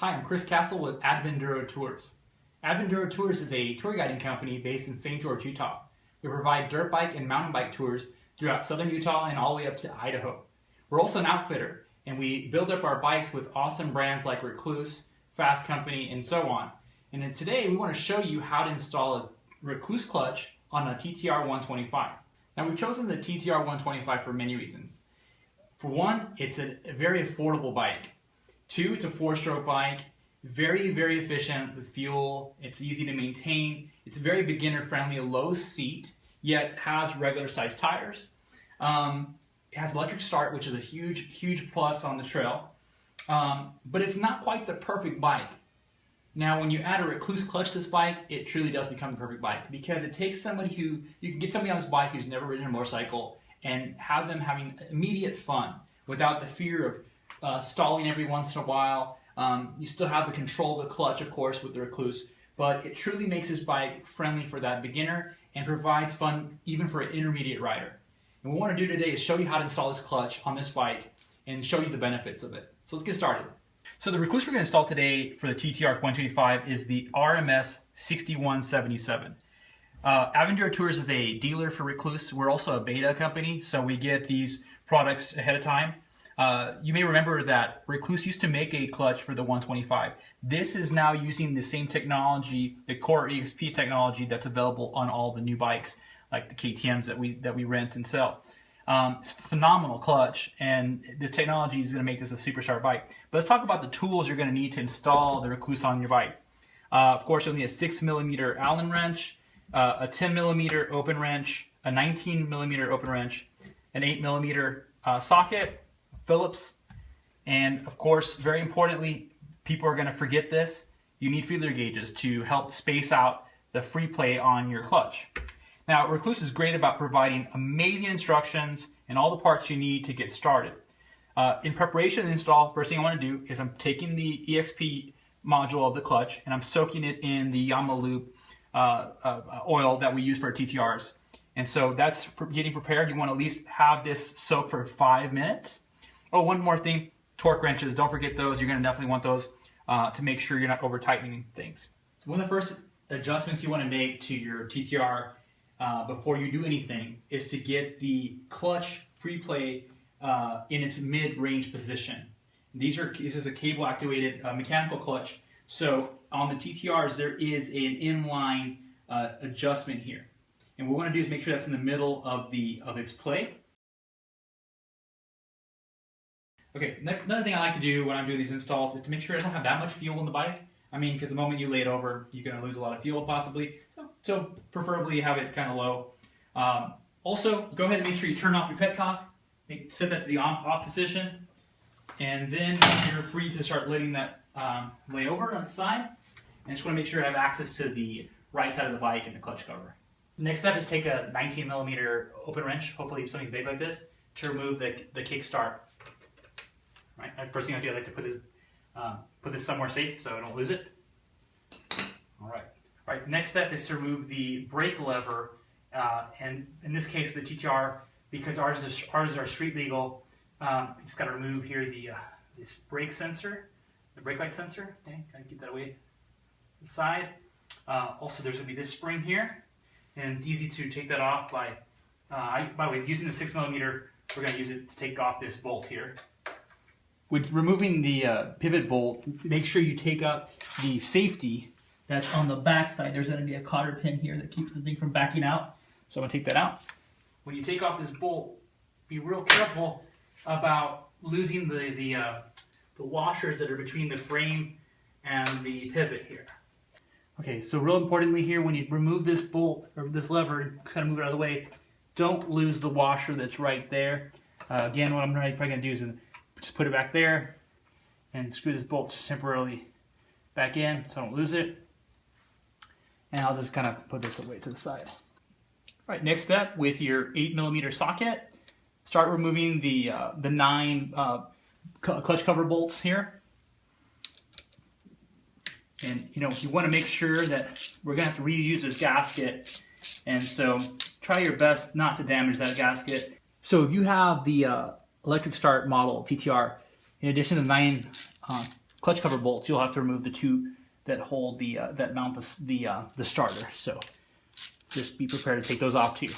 Hi, I'm Chris Castle with Advenduro Tours. Advenduro Tours is a tour guiding company based in St. George, Utah. We provide dirt bike and mountain bike tours throughout southern Utah and all the way up to Idaho. We're also an outfitter, and we build up our bikes with awesome brands like Rekluse, Fast Company, and so on. And then today we want to show you how to install a Rekluse Clutch on a TTR 125. Now we've chosen the TTR 125 for many reasons. For one, it's a very affordable bike. Two, it's a 4-stroke bike, very, very efficient with fuel. It's easy to maintain. It's very beginner friendly, a low seat, yet has regular sized tires. It has electric start, which is a huge, huge plus on the trail. But it's not quite the perfect bike. Now, when you add a Rekluse Clutch to this bike, it truly does become the perfect bike because it takes somebody you can get somebody on this bike who's never ridden a motorcycle and have them having immediate fun without the fear of stalling every once in a while. You still have the control of the clutch, of course, with the Rekluse, but it truly makes this bike friendly for that beginner and provides fun even for an intermediate rider. And what we want to do today is show you how to install this clutch on this bike and show you the benefits of it. So let's get started. So the Rekluse we're going to install today for the TTR 125 is the RMS 6177. Advenduro Tours is a dealer for Rekluse. We're also a beta company, so we get these products ahead of time. You may remember that Rekluse used to make a clutch for the 125. This is now using the same technology, the core EXP technology that's available on all the new bikes, like the KTMs that we rent and sell. It's a phenomenal clutch, and this technology is going to make this a superstar bike. But let's talk about the tools you're going to need to install the Rekluse on your bike. Of course, you'll need a 6mm Allen wrench, a 10mm open wrench, a 19mm open wrench, an 8mm socket, Phillips, and of course, very importantly, people are going to forget this, you need feeler gauges to help space out the free play on your clutch. Now, Rekluse is great about providing amazing instructions and all the parts you need to get started. In preparation and install, first thing I want to do is I'm taking the EXP module of the clutch and I'm soaking it in the Yamaha oil that we use for our TTRs. And so that's getting prepared. You want to at least have this soak for 5 minutes. Oh, one more thing, torque wrenches, don't forget those. You're going to definitely want those to make sure you're not over tightening things. So one of the first adjustments you want to make to your TTR before you do anything is to get the clutch free play in its mid-range position. This is a cable activated mechanical clutch. So on the TTRs there is an inline adjustment here. And what we want to do is make sure that's in the middle of its play. Okay, another thing I like to do when I'm doing these installs is to make sure I don't have that much fuel in the bike. I mean, because the moment you lay it over, you're going to lose a lot of fuel possibly. So preferably have it kind of low. Also, go ahead and make sure you turn off your petcock. Set that to the off position. And then you're free to start letting that lay over on its side. And just want to make sure I have access to the right side of the bike and the clutch cover. Next step is take a 19mm open wrench, hopefully something big like this, to remove the kickstart. Right. First thing I do, I like to put this somewhere safe so I don't lose it. All right. All right. The next step is to remove the brake lever, and in this case, the TTR, because ours are street legal, just got to remove here this brake sensor, the brake light sensor. Okay, gotta get that away to the side. Also, there's going to be this spring here, and it's easy to take that off by the way, using the 6mm, we're going to use it to take off this bolt here. With removing the pivot bolt, make sure you take out the safety that's on the back side. There's going to be a cotter pin here that keeps the thing from backing out. So I'm going to take that out. When you take off this bolt, be real careful about losing the washers that are between the frame and the pivot here. Okay, so real importantly here, when you remove this bolt or this lever, just kind of move it out of the way, don't lose the washer that's right there. Again, what I'm probably going to do is just put it back there and screw this bolt just temporarily back in so I don't lose it. And I'll just kind of put this away to the side. All right, next step, with your 8mm socket, start removing the 9 clutch cover bolts here. And you want to make sure that we're going to have to reuse this gasket, and so try your best not to damage that gasket. So if you have the electric start model TTR, in addition to 9 clutch cover bolts, you'll have to remove the two that hold the that mount the starter. So just be prepared to take those off too.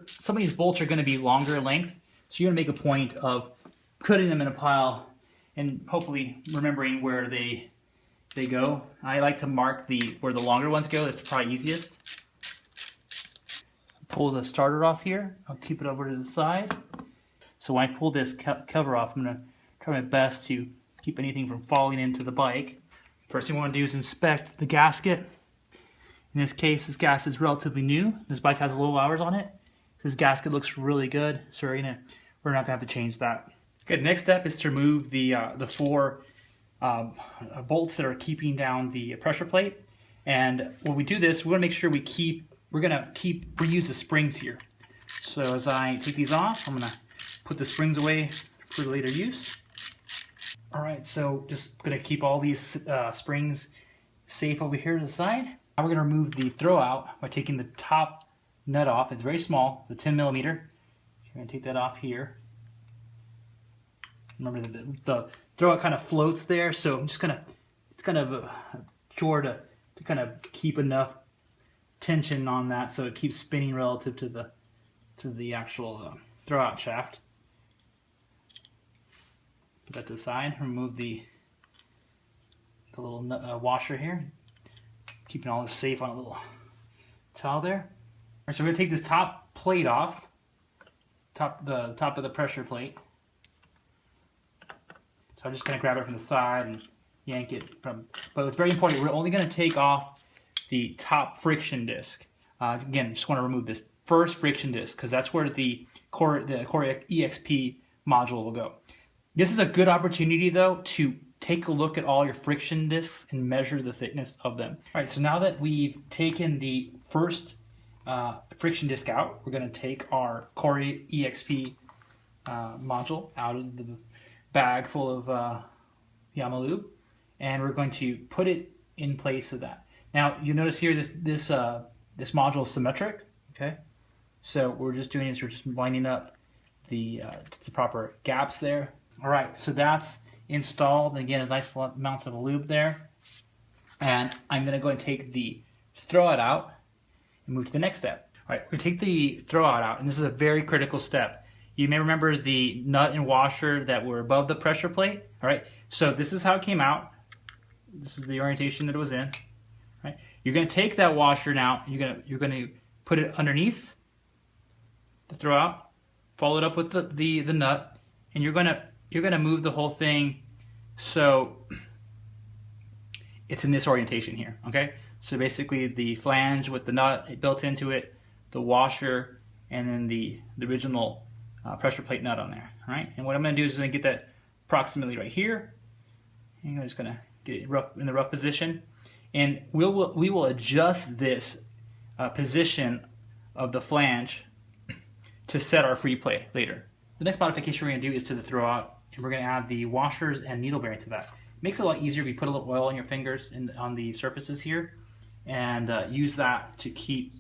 Some of these bolts are going to be longer length, so you're going to make a point of putting them in a pile and hopefully remembering where they go. I like to mark where the longer ones go. It's probably easiest. Pull the starter off here. I'll keep it over to the side. So when I pull this cover off, I'm going to try my best to keep anything from falling into the bike. First thing I want to do is inspect the gasket. In this case, this gasket is relatively new. This bike has low hours on it. This gasket looks really good, so we're not going to have to change that. Okay, the next step is to remove the four bolts that are keeping down the pressure plate. And when we do this, we want to make sure we're going to reuse the springs here. So as I take these off, I'm going to put the springs away for later use. All right, so just going to keep all these springs safe over here to the side. Now we're going to remove the throw out by taking the top nut off. It's very small, it's a 10 millimeter. So we're going to take that off here. Remember the throw out kind of floats there, so I'm just kind of, it's kind of a chore to kind of keep enough tension on that so it keeps spinning relative to the actual throw out shaft. Put that to the side. Remove the little washer here. Keeping all this safe on a little towel there. All right, so we're going to take this top plate off. The top of the pressure plate. So I'm just going to grab it from the side and yank it from. But it's very important. We're only going to take off the top friction disc. Again, just want to remove this first friction disc because that's where the Core EXP module will go. This is a good opportunity though to take a look at all your friction discs and measure the thickness of them. All right, so now that we've taken the first friction disc out, we're going to take our Core EXP module out of the bag full of Yamaha lube, and we're going to put it in place of that. Now you notice here this module is symmetric. Okay, so what we're just doing is we're just lining up the proper gaps there. All right, so that's installed. And again, a nice amounts of lube there. And I'm going to go and take the throw it out and move to the next step. All right, we're going to take the throw out, and this is a very critical step. You may remember the nut and washer that were above the pressure plate. All right, so this is how it came out. This is the orientation that it was in. All right, you're going to take that washer now. You're going to put it underneath the throw out, follow it up with the nut, and you're going to move the whole thing so it's in this orientation here. Okay, so basically the flange with the nut built into it, the washer, and then the original pressure plate nut on there. All right, and what I'm going to do is get that approximately right here, and I'm just going to get it in the rough position, and we will adjust this position of the flange to set our free play later. The next modification we're going to do is to the throw out, and we're going to add the washers and needle bearing to that. It makes it a lot easier if you put a little oil on your fingers and on the surfaces here, and use that to keep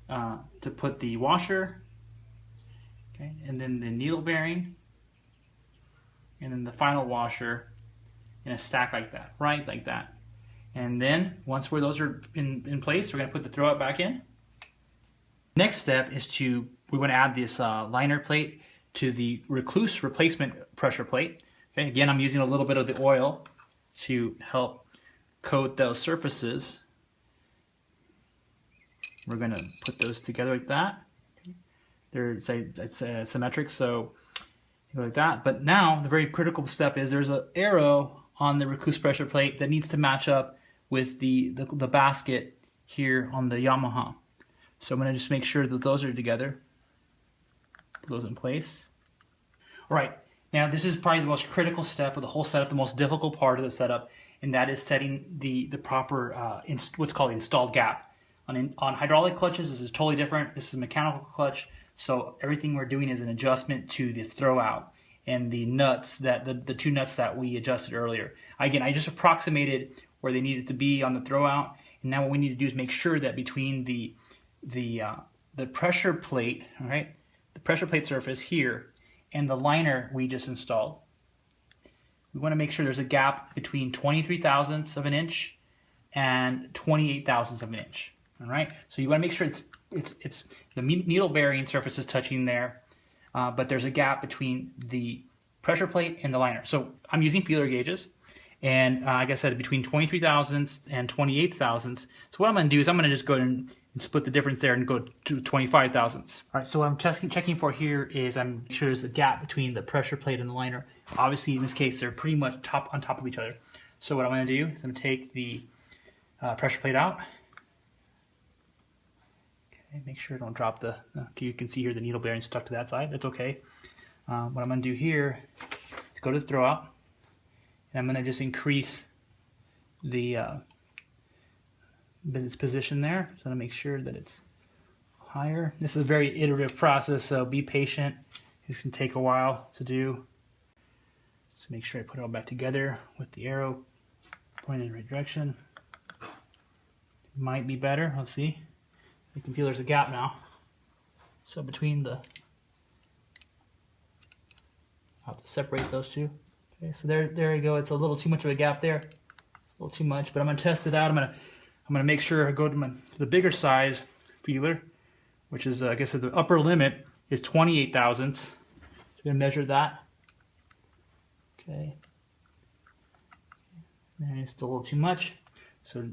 to put the washer, okay, and then the needle bearing, and then the final washer in a stack like that, right like that. And then once those are in place, we're going to put the throw out back in. Next step is we want to add this liner plate to the Rekluse replacement pressure plate. Okay, again, I'm using a little bit of the oil to help coat those surfaces. We're going to put those together like that. It's symmetric, so go like that. But now the very critical step is there's an arrow on the Rekluse pressure plate that needs to match up with the basket here on the Yamaha. So I'm going to just make sure that those are together. Put those in place. All right, now this is probably the most critical step of the whole setup, the most difficult part of the setup, and that is setting the proper what's called installed gap. On hydraulic clutches, this is totally different. This is a mechanical clutch, so everything we're doing is an adjustment to the throw out and the nuts the two nuts that we adjusted earlier. Again, I just approximated where they needed to be on the throw out, and now what we need to do is make sure that between the pressure plate, all right, the pressure plate surface here, and the liner we just installed, we want to make sure there's a gap between 23 thousandths of an inch and 28 thousandths of an inch. All right, so you want to make sure it's the needle bearing surface is touching there, but there's a gap between the pressure plate and the liner. So I'm using feeler gauges, and like I said, between 23 thousandths and 28 thousandths. So what I'm going to do is I'm going to just go ahead and split the difference there and go to 25 thousandths. All right, so what I'm checking for here is I'm making sure there's a gap between the pressure plate and the liner. Obviously, in this case, they're pretty much on top of each other. So what I'm going to do is I'm going to take the pressure plate out. Okay, make sure I don't drop the, you can see here the needle bearing stuck to that side. That's okay. What I'm going to do here is go to the throw out, and I'm going to just increase the its position there. So I'm going to make sure that it's higher. This is a very iterative process, so be patient. This can take a while to do. So make sure I put it all back together with the arrow pointing in the right direction. Might be better. Let's see. You can feel there's a gap now. So between the, I'll have to separate those two. Okay, so there you go. It's a little too much of a gap there. It's a little too much, but I'm going to test it out. I'm going to make sure I go to the bigger size feeler, which is, I guess the upper limit is 28 thousandths. So I'm going to measure that. Okay. And it's still a little too much. So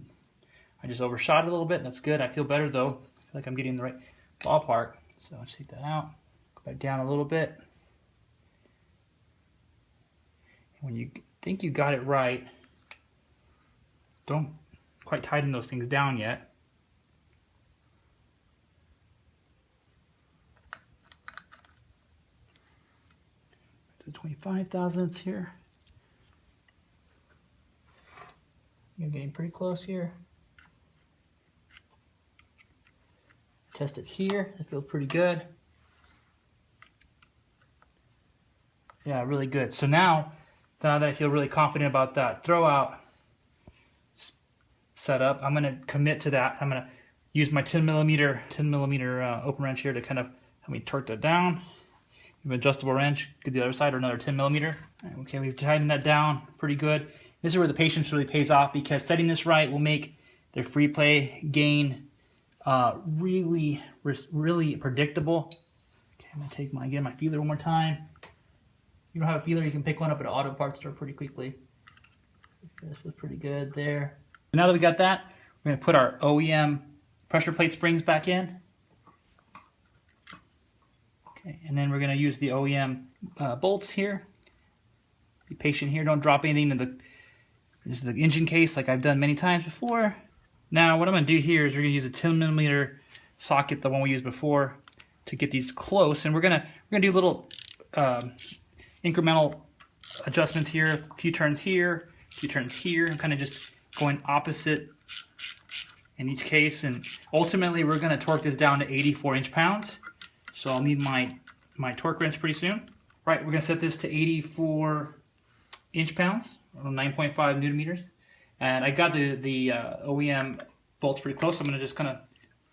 I just overshot it a little bit. That's good. I feel better though. I feel like I'm getting the right ballpark. So I'll just take that out. Go back down a little bit. And when you think you got it right, don't quite tighten those things down yet. To 25 thousandths here. You're getting pretty close here. Test it here. It feels pretty good. Yeah, really good. So now that I feel really confident about that throw out setup, I'm going to commit to that. I'm going to use my 10 millimeter open wrench here to kind of help me torque that down. You have an adjustable wrench, get the other side, or another 10 millimeter. Okay, we've tightened that down pretty good. This is where the patience really pays off, because setting this right will make the free play gain really predictable. Okay, I'm gonna take my feeler one more time. If you don't have a feeler, you can pick one up at an auto parts store pretty quickly. This was pretty good there. So now that we got that, we're gonna put our OEM pressure plate springs back in. Okay, and then we're gonna use the OEM bolts here. Be patient here, don't drop anything in this is the engine case like I've done many times before. Now what I'm going to do here is we're going to use a 10 millimeter socket, the one we used before, to get these close, and we're going to do little incremental adjustments here, a few turns here, a few turns here. I'm kind of just going opposite in each case, and ultimately we're going to torque this down to 84 inch-pounds. So I'll need my torque wrench pretty soon. Right, we're going to set this to 84 inch-pounds, 9.5 newton meters, and I got the OEM bolts pretty close. So I'm going to just I'm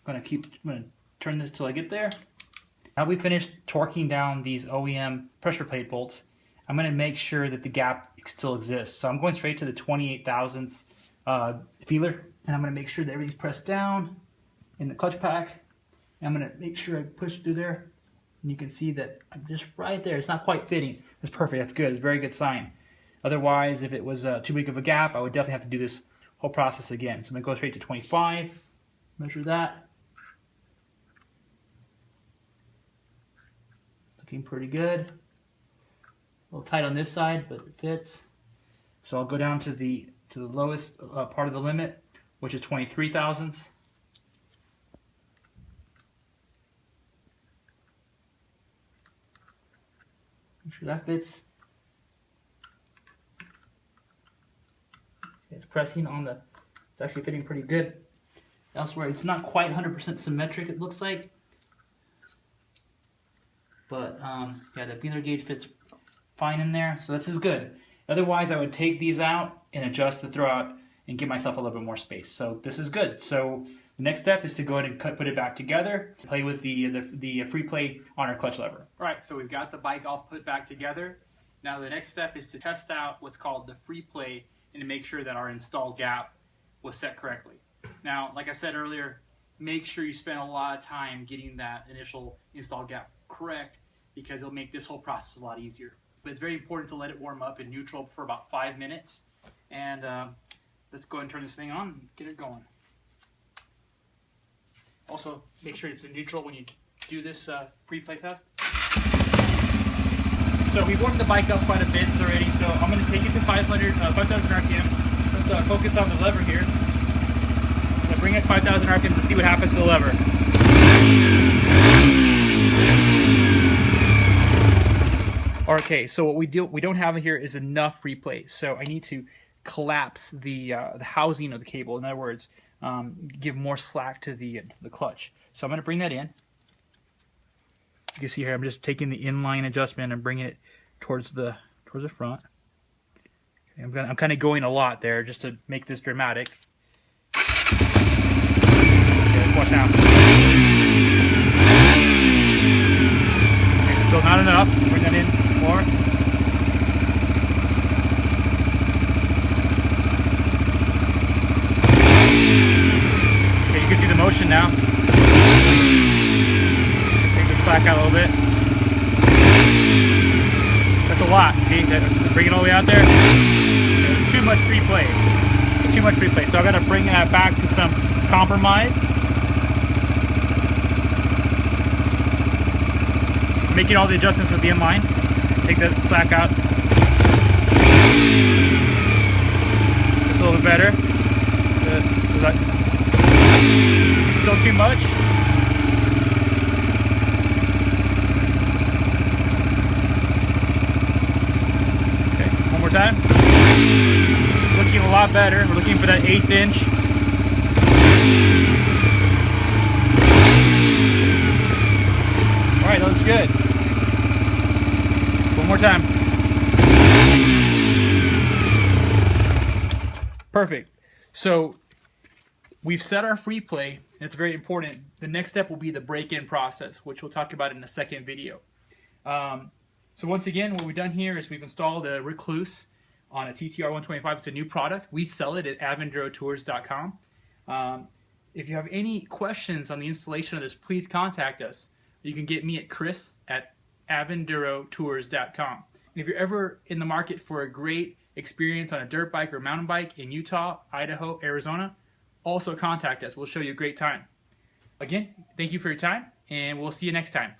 going to turn this till I get there. Now we finished torquing down these OEM pressure plate bolts. I'm going to make sure that the gap still exists. So I'm going straight to the 28 thousandths feeler, and I'm going to make sure that everything's pressed down in the clutch pack. And I'm going to make sure I push through there, and you can see that I'm just right there. It's not quite fitting. It's perfect. That's good. It's a very good sign. Otherwise, if it was too big of a gap, I would definitely have to do this whole process again. So I'm going to go straight to 25, measure that. Looking pretty good. A little tight on this side, but it fits. So I'll go down to the lowest part of the limit, which is 23 thousandths. Make sure that fits. It's pressing on the, it's actually fitting pretty good. Elsewhere, it's not quite 100% symmetric, it looks like. But yeah, the feeler gauge fits fine in there, so this is good. Otherwise, I would take these out and adjust the throwout and give myself a little bit more space. So this is good. So the next step is to go ahead and put it back together, play with the free play on our clutch lever. All right, so we've got the bike all put back together, Now the next step is to test out what's called the free play and to make sure that our install gap was set correctly. Now, like I said earlier, make sure you spend a lot of time getting that initial install gap correct, because it'll make this whole process a lot easier. But it's very important to let it warm up in neutral for about 5 minutes. And let's go ahead and turn this thing on and get it going. Also, make sure it's in neutral when you do this pre-play test. So we warmed the bike up quite a bit already, so I'm going to take it to 5,000 RPMs. Let's focus on the lever here. So bring it 5,000 RPMs to see what happens to the lever. Okay, so what we don't have here is enough free play, so I need to collapse the housing of the cable. In other words, give more slack to the clutch. So I'm going to bring that in. You can see here I'm just taking the inline adjustment and bringing it towards the front. Okay, I'm kind of going a lot there just to make this dramatic. Okay, watch now. Okay, still not enough. Bring that in more. Okay, you can see the motion now. Slack out a little bit. That's a lot. See, bring it all the way out there. Too much free play. Too much free play. So I got to bring that back to some compromise. Making all the adjustments with the inline. Take that slack out. Just a little bit better. Still too much. Time. Looking a lot better. We're looking for that 1/8 inch. Alright, that looks good. One more time. Perfect. So we've set our free play, and it's very important. The next step will be the break-in process, which we'll talk about in a second video. So once again, what we've done here is we've installed a Rekluse on a TTR 125. It's a new product. We sell it at advendurotours.com. If you have any questions on the installation of this, please contact us. You can get me at chris@advendurotours.com. And if you're ever in the market for a great experience on a dirt bike or mountain bike in Utah, Idaho, Arizona, also contact us. We'll show you a great time. Again, thank you for your time, and we'll see you next time.